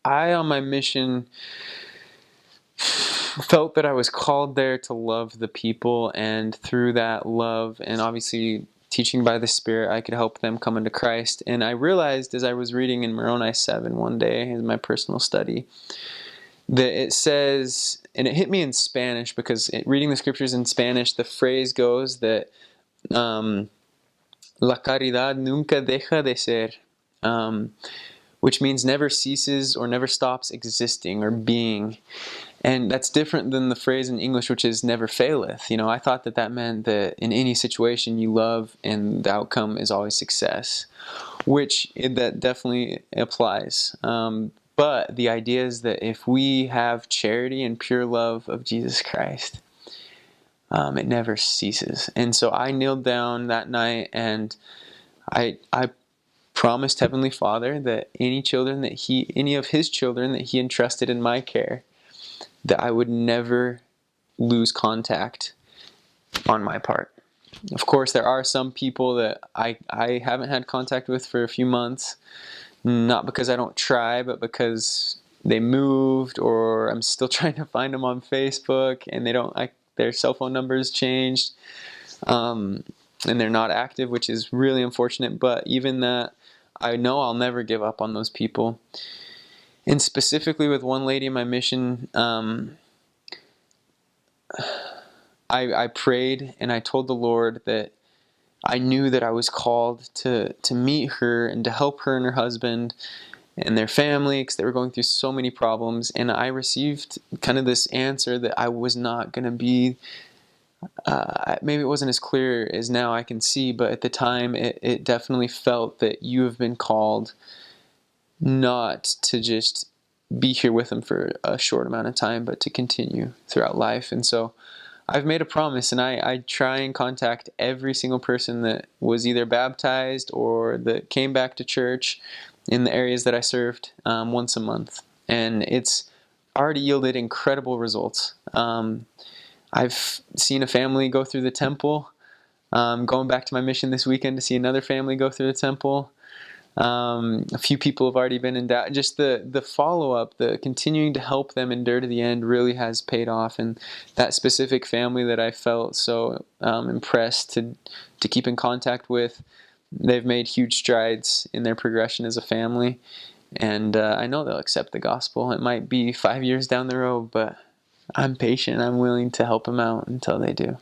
I on my mission felt that I was called there to love the people, and through that love and obviously teaching by the Spirit, I could help them come into Christ. And I realized as I was reading in Moroni 7 one day in my personal study that it says, and it hit me in Spanish because reading the scriptures in Spanish, the phrase goes that la caridad nunca deja de ser, which means never ceases or never stops existing or being. And that's different than the phrase in English, which is never faileth. I thought that meant that in any situation you love and the outcome is always success, which that definitely applies. But the idea is that if we have charity and pure love of Jesus Christ, it never ceases. And so I kneeled down that night and I promised Heavenly Father that any of His children that He entrusted in my care, that I would never lose contact on my part. Of course, there are some people that I haven't had contact with for a few months, not because I don't try, but because they moved, or I'm still trying to find them on Facebook and their cell phone numbers changed, and they're not active, which is really unfortunate. But even that, I know I'll never give up on those people. And specifically with one lady in my mission, I prayed and I told the Lord that I knew that I was called to meet her and to help her and her husband and their family, because they were going through so many problems. And I received kind of this answer that I was not going to be, maybe it wasn't as clear as now I can see, but at the time it definitely felt that you have been called not to just be here with them for a short amount of time, but to continue throughout life. And so I've made a promise, and I try and contact every single person that was either baptized or that came back to church in the areas that I served once a month. And it's already yielded incredible results. I've seen a family go through the temple. Going back to my mission this weekend to see another family go through the temple. A few people have already been endowed. Just the follow-up, the continuing to help them endure to the end really has paid off. And that specific family that I felt so impressed to keep in contact with, they've made huge strides in their progression as a family. And I know they'll accept the gospel. It might be 5 years down the road, but I'm patient. I'm willing to help them out until they do.